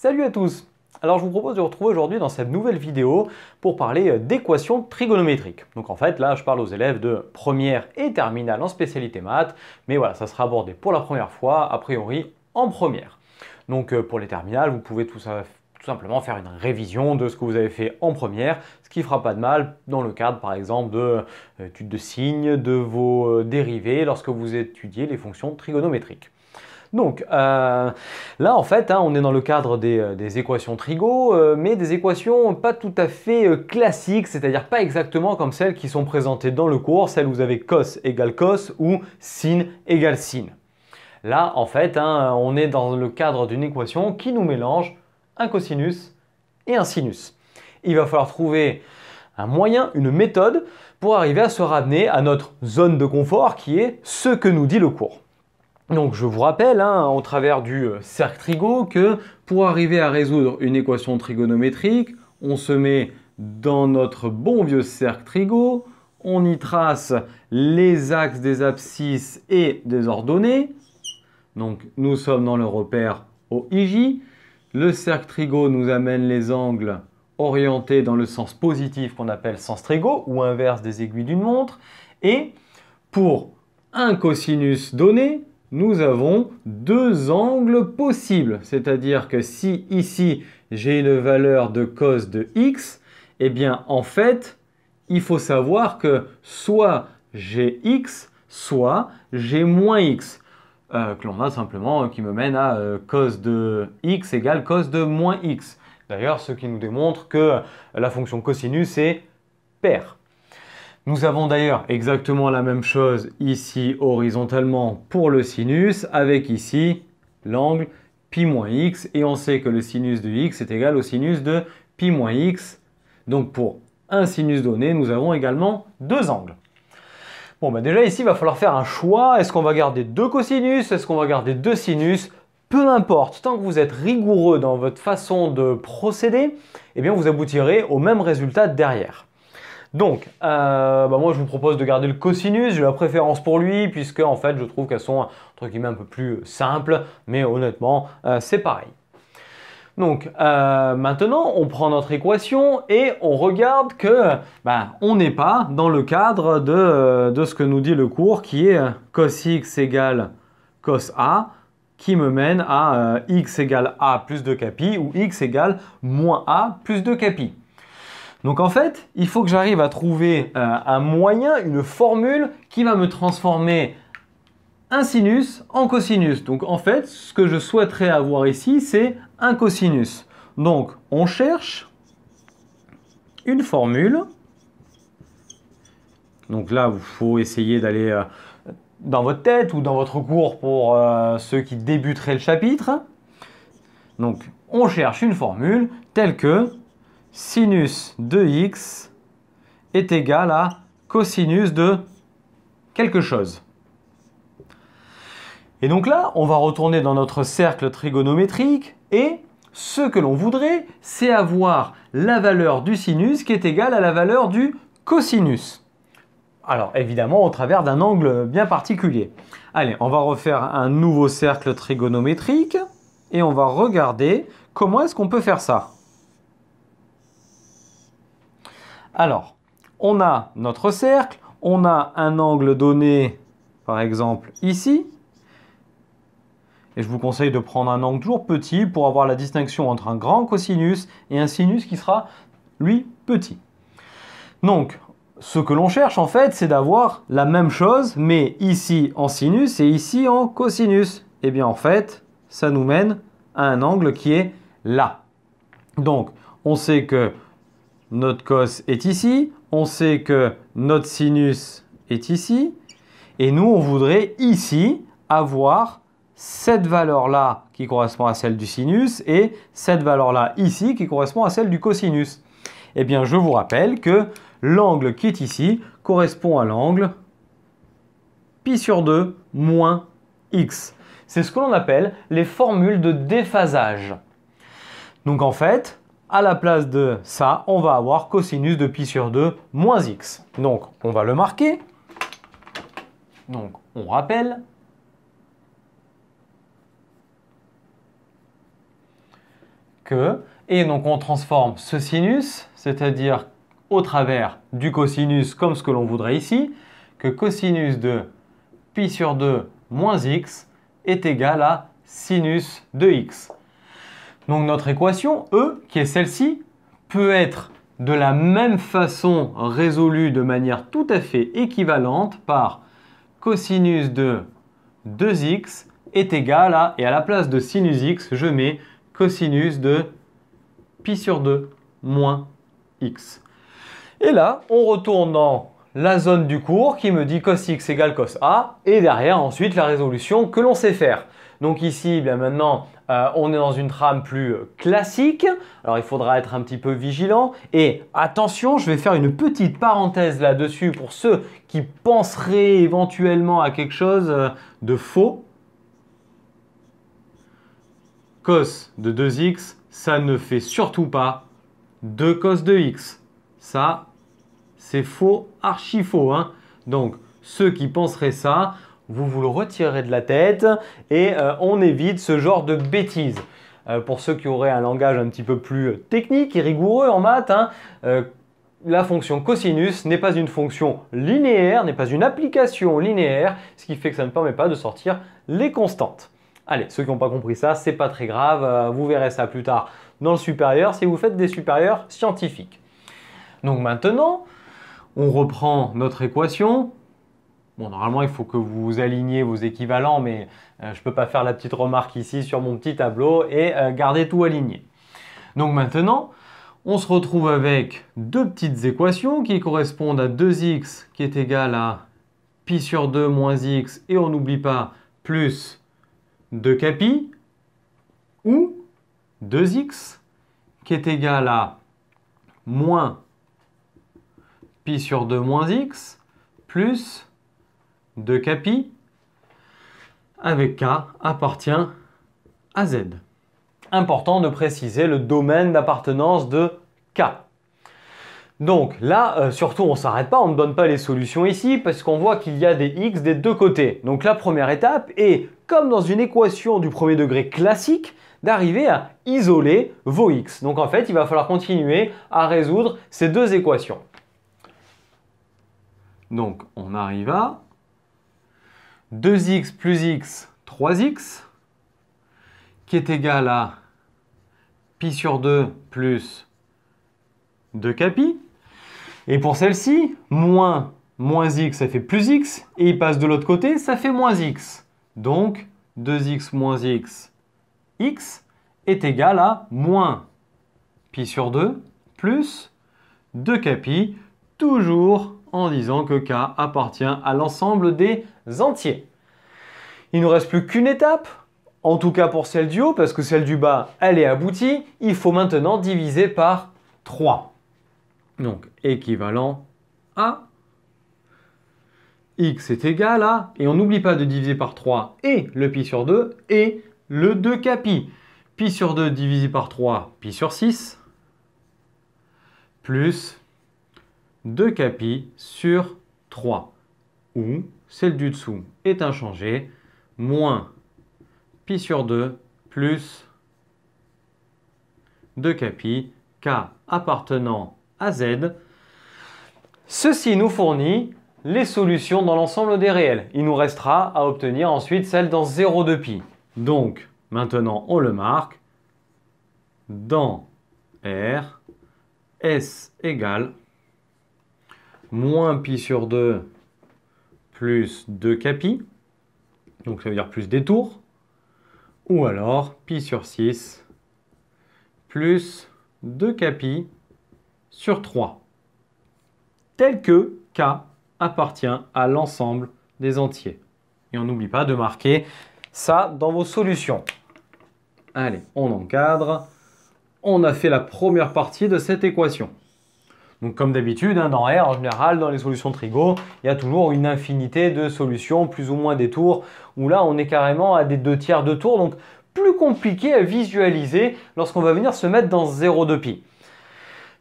Salut à tous! Alors je vous propose de vous retrouver aujourd'hui dans cette nouvelle vidéo pour parler d'équations trigonométriques. Donc en fait là je parle aux élèves de première et terminale en spécialité maths, mais voilà ça sera abordé pour la première fois a priori en première. Donc pour les terminales vous pouvez tout simplement faire une révision de ce que vous avez fait en première, ce qui ne fera pas de mal dans le cadre par exemple de études de signes, de vos dérivés lorsque vous étudiez les fonctions trigonométriques. Donc là en fait on est dans le cadre des équations trigo, mais des équations pas tout à fait classiques, c'est-à-dire pas exactement comme celles qui sont présentées dans le cours, celles où vous avez cos égale cos ou sin égale sin. Là en fait on est dans le cadre d'une équation qui nous mélange un cosinus et un sinus. Il va falloir trouver un moyen, une méthode pour arriver à se ramener à notre zone de confort qui est ce que nous dit le cours. Donc je vous rappelle, au travers du cercle trigo, que pour arriver à résoudre une équation trigonométrique, on se met dans notre bon vieux cercle trigo, on y trace les axes des abscisses et des ordonnées. Donc nous sommes dans le repère OIJ. Le cercle trigo nous amène les angles orientés dans le sens positif qu'on appelle sens trigo ou inverse des aiguilles d'une montre. Et pour un cosinus donné, nous avons deux angles possibles. C'est-à-dire que si ici j'ai une valeur de cos de x, eh bien en fait, il faut savoir que soit j'ai x, soit j'ai moins x. Que l'on a simplement qui me mène à cos de x égale cos de moins x. D'ailleurs, ce qui nous démontre que la fonction cosinus est paire. Nous avons d'ailleurs exactement la même chose ici horizontalement pour le sinus avec ici l'angle pi moins x et on sait que le sinus de x est égal au sinus de pi moins x. Donc pour un sinus donné, nous avons également deux angles. Bon, déjà ici, il va falloir faire un choix. Est-ce qu'on va garder deux cosinus? Est-ce qu'on va garder deux sinus? Peu importe, tant que vous êtes rigoureux dans votre façon de procéder, eh bien vous aboutirez au même résultat derrière. Donc, moi je vous propose de garder le cosinus, j'ai la préférence pour lui puisque en fait je trouve qu'elles sont entre guillemets un peu plus simples, mais honnêtement c'est pareil. Donc maintenant on prend notre équation et on regarde que on n'est pas dans le cadre de ce que nous dit le cours qui est cos x égale cos a qui me mène à x égale a plus 2 capi ou x égale moins a plus 2 capi. Donc en fait, il faut que j'arrive à trouver un moyen, une formule qui va me transformer un sinus en cosinus. Donc en fait, ce que je souhaiterais avoir ici, c'est un cosinus. Donc on cherche une formule. Donc là, il faut essayer d'aller dans votre tête ou dans votre cours pour ceux qui débuteraient le chapitre. Donc on cherche une formule telle que sinus de x est égal à cosinus de quelque chose. Et donc là, on va retourner dans notre cercle trigonométrique et ce que l'on voudrait, c'est avoir la valeur du sinus qui est égale à la valeur du cosinus. Alors évidemment au travers d'un angle bien particulier. Allez, on va refaire un nouveau cercle trigonométrique et on va regarder comment est-ce qu'on peut faire ça. Alors, on a notre cercle, on a un angle donné, par exemple ici. Et je vous conseille de prendre un angle toujours petit pour avoir la distinction entre un grand cosinus et un sinus qui sera, lui, petit. Donc, ce que l'on cherche en fait, c'est d'avoir la même chose, mais ici en sinus et ici en cosinus. Et bien en fait, ça nous mène à un angle qui est là. Donc, on sait que notre cos est ici, on sait que notre sinus est ici, et nous, on voudrait ici avoir cette valeur-là qui correspond à celle du sinus et cette valeur-là ici qui correspond à celle du cosinus. Eh bien, je vous rappelle que l'angle qui est ici correspond à l'angle pi sur 2 moins x. C'est ce que l'on appelle les formules de déphasage. Donc en fait, à la place de ça, on va avoir cosinus de pi sur 2 moins x. Donc, on va le marquer. Donc, on rappelle. que, et donc on transforme ce sinus, c'est-à-dire au travers du cosinus comme ce que l'on voudrait ici, que cosinus de pi sur 2 moins x est égal à sinus de x. Donc notre équation, E, qui est celle-ci, peut être de la même façon résolue de manière tout à fait équivalente par cosinus de 2x est égal à, et à la place de sinus x, je mets cosinus de pi sur 2 moins x. Et là, on retourne dans la zone du cours qui me dit cos x égale cos a, et derrière ensuite la résolution que l'on sait faire. Donc ici, bien maintenant, on est dans une trame plus classique. Alors il faudra être un petit peu vigilant. Et attention, je vais faire une petite parenthèse là-dessus pour ceux qui penseraient éventuellement à quelque chose de faux. Cos de 2x, ça ne fait surtout pas 2 cos de x. Ça, c'est faux, archi faux, hein. Donc, ceux qui penseraient ça, vous le retirez de la tête et on évite ce genre de bêtises. Pour ceux qui auraient un langage un petit peu plus technique et rigoureux en maths, hein, la fonction cosinus n'est pas une fonction linéaire, n'est pas une application linéaire, ce qui fait que ça ne permet pas de sortir les constantes. Allez, ceux qui n'ont pas compris ça, c'est pas très grave, vous verrez ça plus tard dans le supérieur si vous faites des supérieurs scientifiques. Donc maintenant, on reprend notre équation. Bon, normalement, il faut que vous aligniez vos équivalents, mais je ne peux pas faire la petite remarque ici sur mon petit tableau et garder tout aligné. Donc maintenant, on se retrouve avec deux petites équations qui correspondent à 2x qui est égal à pi sur 2 moins x, et on n'oublie pas, plus 2 pi, ou 2x qui est égal à moins pi sur 2 moins x, plus 2 pi, avec k appartient à z. Important de préciser le domaine d'appartenance de k. Donc là, surtout, on ne s'arrête pas, on ne donne pas les solutions ici parce qu'on voit qu'il y a des x des deux côtés. Donc la première étape est, comme dans une équation du premier degré classique, d'arriver à isoler vos x. Donc en fait, il va falloir continuer à résoudre ces deux équations. Donc on arrive à 2x plus x, 3x, qui est égal à pi sur 2 plus 2 pi. Et pour celle-ci, moins x, ça fait plus x, et il passe de l'autre côté, ça fait moins x. Donc 2x moins x, x, est égal à moins pi sur 2 plus 2 pi, toujours en disant que k appartient à l'ensemble des entiers. Il ne nous reste plus qu'une étape, en tout cas pour celle du haut, parce que celle du bas, elle est aboutie. Il faut maintenant diviser par 3. Donc, équivalent à x est égal à, et on n'oublie pas de diviser par 3 et le pi sur 2 et le 2 pi. Pi sur 2 divisé par 3, pi sur 6, plus 2 pi sur 3, où celle du dessous est inchangée, moins pi sur 2 plus 2 pi, k appartenant à z. Ceci nous fournit les solutions dans l'ensemble des réels. Il nous restera à obtenir ensuite celle dans 0,2 pi. Donc, maintenant, on le marque. Dans R, S égale moins pi sur 2 plus 2 pi. Donc, ça veut dire plus des tours. Ou alors, pi sur 6 plus 2 pi sur 3. Tel que k appartient à l'ensemble des entiers. Et on n'oublie pas de marquer ça dans vos solutions. Allez, on encadre. On a fait la première partie de cette équation. Donc comme d'habitude, hein, dans R, en général, dans les solutions trigo, il y a toujours une infinité de solutions, plus ou moins des tours, où là, on est carrément à des 2/3 de tours, donc plus compliqué à visualiser lorsqu'on va venir se mettre dans 0,2 pi.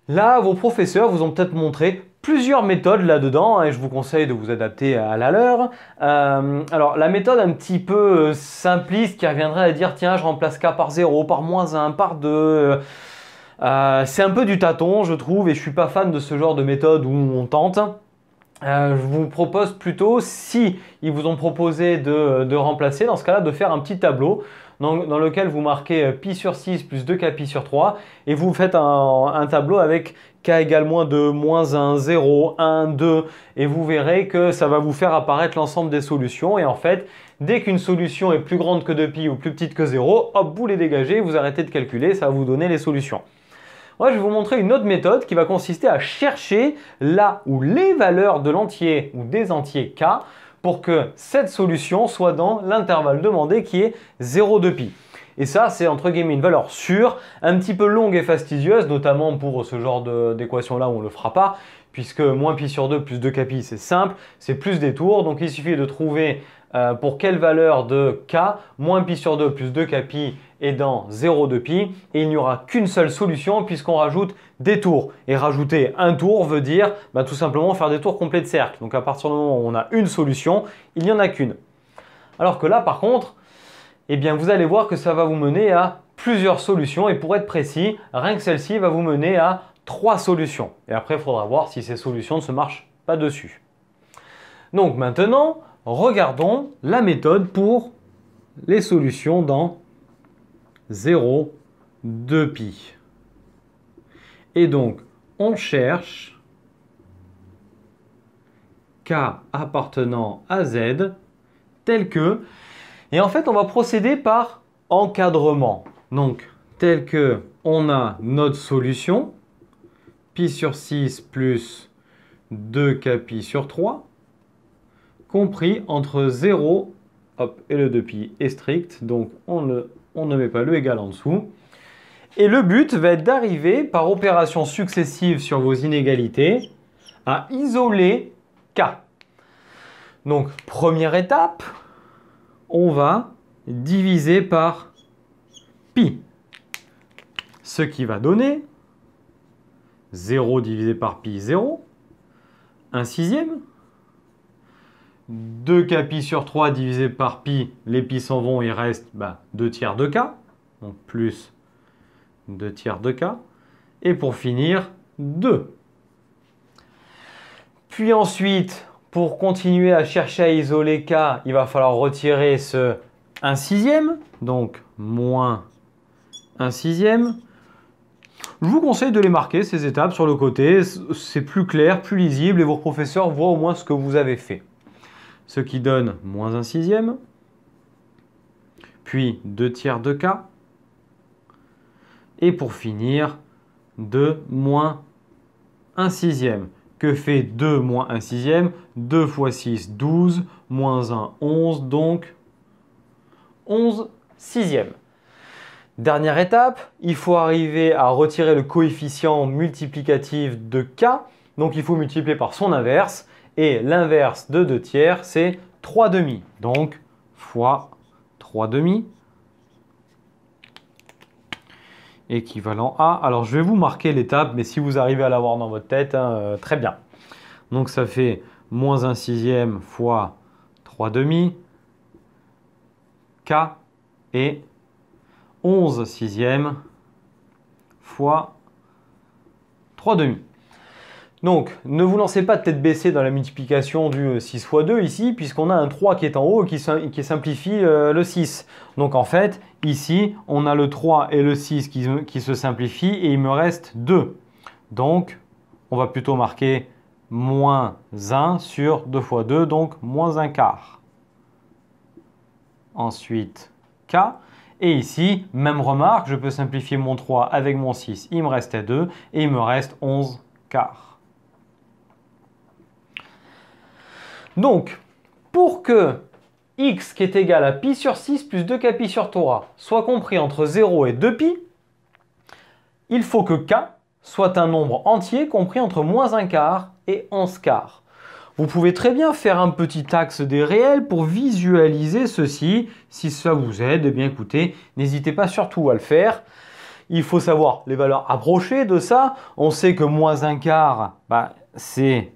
Là, vos professeurs vous ont peut-être montré plusieurs méthodes là-dedans et je vous conseille de vous adapter à la leur. Alors, la méthode un petit peu simpliste qui reviendrait à dire tiens, je remplace K par 0, par -1, par 2. C'est un peu du tâton, je trouve, et je suis pas fan de ce genre de méthode où on tente. Je vous propose plutôt, si ils vous ont proposé de remplacer, dans ce cas-là, de faire un petit tableau dans lequel vous marquez pi sur 6 plus 2k pi sur 3 et vous faites un tableau avec k égale -2, -1, 0, 1, 2 et vous verrez que ça va vous faire apparaître l'ensemble des solutions et en fait, dès qu'une solution est plus grande que 2pi ou plus petite que 0, hop, vous les dégagez, vous arrêtez de calculer, ça va vous donner les solutions. Moi, je vais vous montrer une autre méthode qui va consister à chercher là où les valeurs de l'entier ou des entiers k pour que cette solution soit dans l'intervalle demandé qui est 0,2pi. Et ça, c'est entre guillemets une valeur sûre, un petit peu longue et fastidieuse, notamment pour ce genre d'équation-là où on ne le fera pas, puisque moins pi sur 2 plus 2k pi, c'est simple, c'est plus des tours. Donc il suffit de trouver pour quelle valeur de k, moins pi sur 2 plus 2k pi est dans 0,2pi et il n'y aura qu'une seule solution puisqu'on rajoute des tours. Et rajouter un tour veut dire tout simplement faire des tours complets de cercle. Donc à partir du moment où on a une solution, il n'y en a qu'une. Alors que là par contre, eh bien, vous allez voir que ça va vous mener à plusieurs solutions et pour être précis, rien que celle-ci va vous mener à 3 solutions. Et après, il faudra voir si ces solutions ne se marchent pas dessus. Donc maintenant, regardons la méthode pour les solutions dans 0,2pi. Et donc, on cherche k appartenant à z tel que... Et en fait, on va procéder par encadrement. Donc, tel que on a notre solution, pi sur 6 plus 2k pi sur 3, compris entre 0 hop, et le 2pi est strict, donc on ne met pas le égal en dessous. Et le but va être d'arriver, par opérations successives sur vos inégalités, à isoler k. Donc, première étape, on va diviser par pi, ce qui va donner 0 divisé par pi, 0, 1 sixième, 2k pi sur 3 divisé par pi, les pi s'en vont, il reste 2 tiers de k, donc plus 2 tiers de k, et pour finir, 2. Puis ensuite, pour continuer à chercher à isoler k, il va falloir retirer ce 1 sixième, donc moins 1 sixième. Je vous conseille de les marquer, ces étapes, sur le côté. C'est plus clair, plus lisible, et vos professeurs voient au moins ce que vous avez fait. Ce qui donne moins 1 sixième, puis 2 tiers de k, et pour finir, 2 moins 1 sixième. Que fait 2 moins 1 sixième? 2 fois 6, 12, moins 1, 11, donc 11 sixièmes. Dernière étape, il faut arriver à retirer le coefficient multiplicatif de k, donc il faut multiplier par son inverse, et l'inverse de 2 tiers, c'est 3 demi, donc fois 3 demi, équivalent à... Alors je vais vous marquer l'étape, mais si vous arrivez à l'avoir dans votre tête, très bien. Donc ça fait moins 1 sixième fois 3 demi, k, et 11 sixième fois 3 demi. Donc, ne vous lancez pas de tête baissée dans la multiplication du 6 fois 2 ici, puisqu'on a un 3 qui est en haut et qui simplifie le 6. Donc en fait, ici, on a le 3 et le 6 qui se simplifient et il me reste 2. Donc, on va plutôt marquer moins 1 sur 2 fois 2, donc moins 1 quart. Ensuite, k. Et ici, même remarque, je peux simplifier mon 3 avec mon 6, il me restait 2 et il me reste 11 quarts. Donc, pour que x qui est égal à pi sur 6 plus 2k pi sur 3 soit compris entre 0 et 2pi, il faut que k soit un nombre entier compris entre moins 1 quart et 11 quarts. Vous pouvez très bien faire un petit axe des réels pour visualiser ceci. Si ça vous aide, eh bien écoutez, n'hésitez pas surtout à le faire. il faut savoir les valeurs approchées de ça. On sait que moins un quart, c'est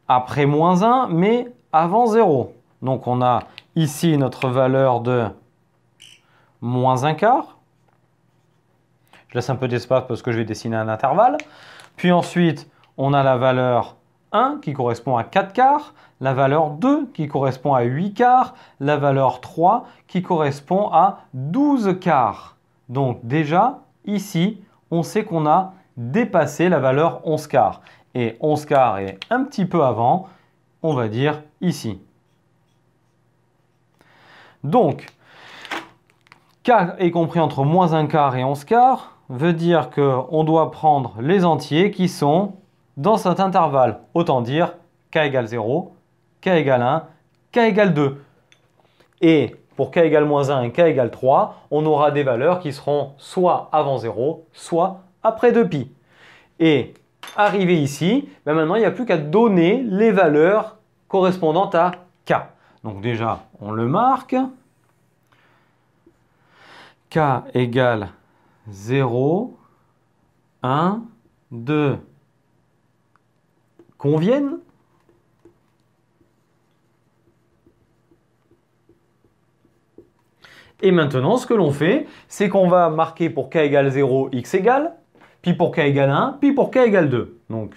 après moins 1, mais avant 0. Donc on a ici notre valeur de moins un quart. Je laisse un peu d'espace parce que je vais dessiner un intervalle. Puis ensuite, on a la valeur 1 qui correspond à 4 quarts, la valeur 2 qui correspond à 8 quarts, la valeur 3 qui correspond à 12 quarts. Donc déjà, ici, on sait qu'on a dépassé la valeur 11 quarts. Et 11 quarts est un petit peu avant, on va dire ici. Donc, K est compris entre moins 1 quart et 11 quarts, veut dire qu'on doit prendre les entiers qui sont dans cet intervalle. Autant dire K égale 0, K égale 1, K égale 2. Et pour K égale moins 1 et K égale 3, on aura des valeurs qui seront soit avant 0, soit après 2π. Et arrivé ici, maintenant il n'y a plus qu'à donner les valeurs correspondantes à K. Donc déjà, on le marque. K égale 0, 1, 2 conviennent. Et maintenant, ce que l'on fait, c'est qu'on va marquer pour K égale 0, X égale, puis pour K égale 1, puis pour K égale 2. Donc,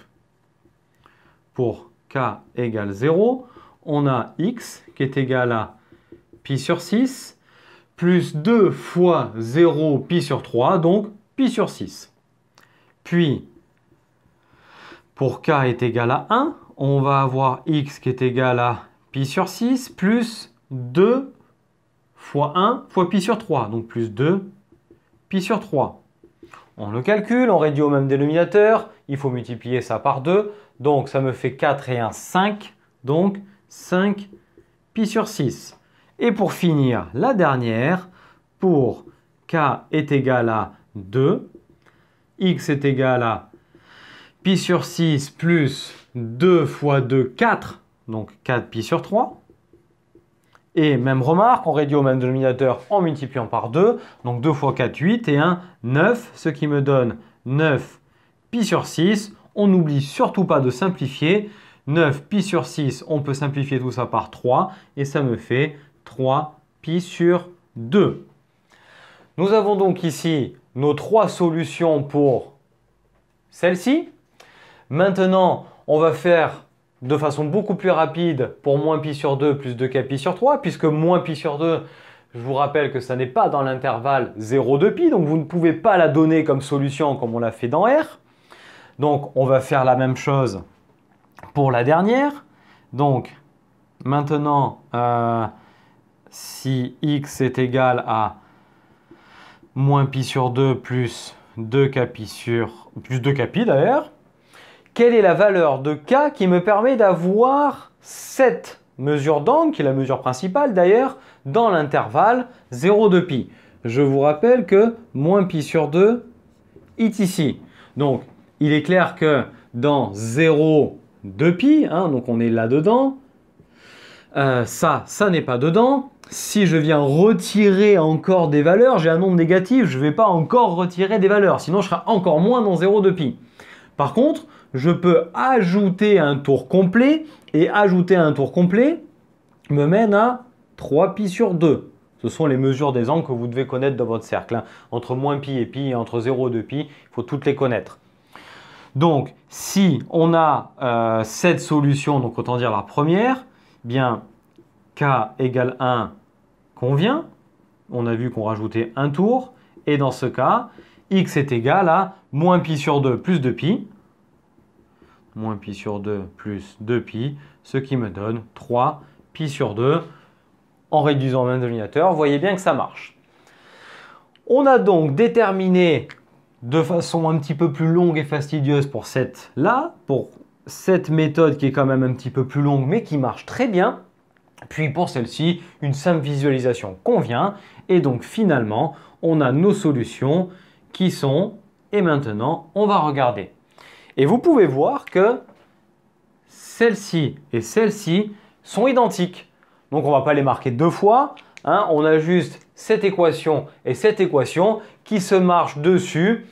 pour K égale 0, on a X qui est égal à pi sur 6, plus 2 fois 0 pi sur 3, donc pi sur 6. Puis, pour K est égal à 1, on va avoir X qui est égal à pi sur 6, plus 2 fois 1 fois pi sur 3, donc plus 2 pi sur 3. On le calcule, on réduit au même dénominateur, il faut multiplier ça par 2, donc ça me fait 4 et 1, 5, donc 5 pi sur 6. Et pour finir, la dernière, pour K est égal à 2, X est égal à pi sur 6 plus 2 fois 2, 4, donc 4 pi sur 3. Et même remarque, on réduit au même dénominateur en multipliant par 2, donc 2 fois 4, 8 et 1, 9, ce qui me donne 9 pi sur 6. On n'oublie surtout pas de simplifier. 9 pi sur 6, on peut simplifier tout ça par 3 et ça me fait 3 pi sur 2. Nous avons donc ici nos 3 solutions pour celle-ci. Maintenant, on va faire de façon beaucoup plus rapide pour moins pi sur 2 plus 2k pi sur 3, puisque moins pi sur 2, je vous rappelle que ça n'est pas dans l'intervalle 0, 2pi, donc vous ne pouvez pas la donner comme solution comme on l'a fait dans R. Donc, on va faire la même chose pour la dernière. Donc, maintenant, si x est égal à moins pi sur 2 plus 2k pi sur... plus 2k pi d'ailleurs, quelle est la valeur de K qui me permet d'avoir cette mesure d'angle, qui est la mesure principale d'ailleurs, dans l'intervalle 0, 2pi. Je vous rappelle que moins pi sur 2 est ici. Donc, il est clair que dans 0, 2pi, donc on est là-dedans, ça n'est pas dedans. Si je viens retirer encore des valeurs, j'ai un nombre négatif, je ne vais pas encore retirer des valeurs, sinon je serai encore moins dans 0, 2pi. Par contre, je peux ajouter un tour complet, et ajouter un tour complet me mène à 3 pi sur 2. Ce sont les mesures des angles que vous devez connaître dans votre cercle. Entre moins pi et pi, entre 0 et 2pi, il faut toutes les connaître. Donc, si on a cette solution, donc autant dire la première, bien K égale 1 convient. On a vu qu'on rajoutait un tour. Et dans ce cas, X est égal à moins pi sur 2 plus 2pi. Moins pi sur 2 plus 2pi, ce qui me donne 3 pi sur 2. En réduisant le même dénominateur, vous voyez bien que ça marche. On a donc déterminé de façon un petit peu plus longue et fastidieuse pour cette-là, pour cette méthode qui est quand même un petit peu plus longue mais qui marche très bien. Puis pour celle-ci, une simple visualisation convient. Et donc finalement, on a nos solutions qui sont, et maintenant, on va regarder. Et vous pouvez voir que celle-ci et celle-ci sont identiques. Donc on ne va pas les marquer deux fois. hein, on a juste cette équation et cette équation qui se marchent dessus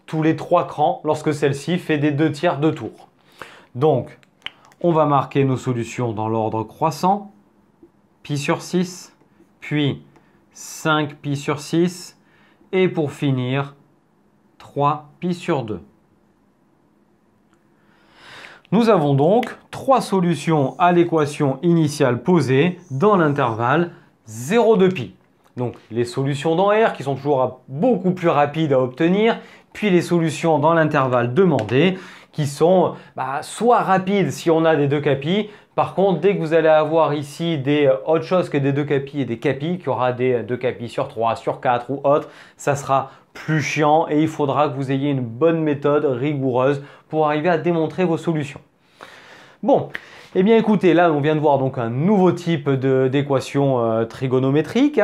tous les 3 crans lorsque celle-ci fait des 2/3 de tour. Donc, on va marquer nos solutions dans l'ordre croissant, pi sur 6, puis 5 pi sur 6, et pour finir, 3 pi sur 2. Nous avons donc 3 solutions à l'équation initiale posée dans l'intervalle 0,2 pi. Donc les solutions dans R qui sont toujours beaucoup plus rapides à obtenir, puis les solutions dans l'intervalle demandé qui sont soit rapides si on a des 2 capis. Par contre, dès que vous allez avoir ici des autre chose que des 2 capis et des capis, qu'il y aura des 2 capis sur 3, sur 4 ou autre, ça sera plus chiant et il faudra que vous ayez une bonne méthode rigoureuse pour arriver à démontrer vos solutions. Bon, eh bien écoutez, là on vient de voir donc un nouveau type d'équation trigonométrique.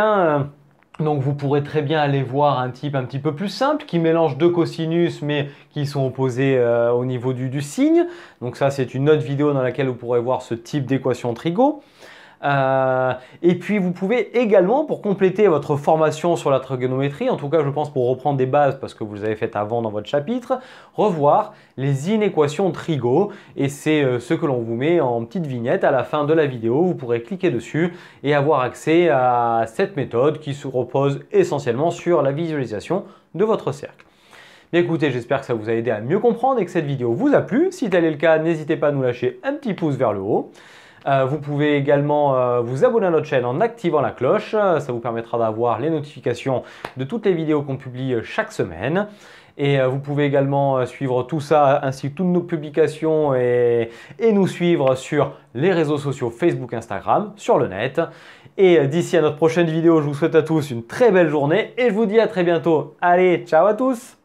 Donc vous pourrez très bien aller voir un type un petit peu plus simple qui mélange 2 cosinus mais qui sont opposés au niveau du signe. Donc ça c'est une autre vidéo dans laquelle vous pourrez voir ce type d'équation trigo. Et puis vous pouvez également, pour compléter votre formation sur la trigonométrie, en tout cas je pense pour reprendre des bases parce que vous les avez faites avant dans votre chapitre, revoir les inéquations trigo, et c'est ce que l'on vous met en petite vignette à la fin de la vidéo. Vous pourrez cliquer dessus et avoir accès à cette méthode qui se repose essentiellement sur la visualisation de votre cercle. Bien écoutez, j'espère que ça vous a aidé à mieux comprendre et que cette vidéo vous a plu. Si tel est le cas, n'hésitez pas à nous lâcher un petit pouce vers le haut. Vous pouvez également vous abonner à notre chaîne en activant la cloche. Ça vous permettra d'avoir les notifications de toutes les vidéos qu'on publie chaque semaine. Et vous pouvez également suivre tout ça ainsi que toutes nos publications et nous suivre sur les réseaux sociaux Facebook, Instagram, sur le net. Et d'ici à notre prochaine vidéo, je vous souhaite à tous une très belle journée et je vous dis à très bientôt. Allez, ciao à tous!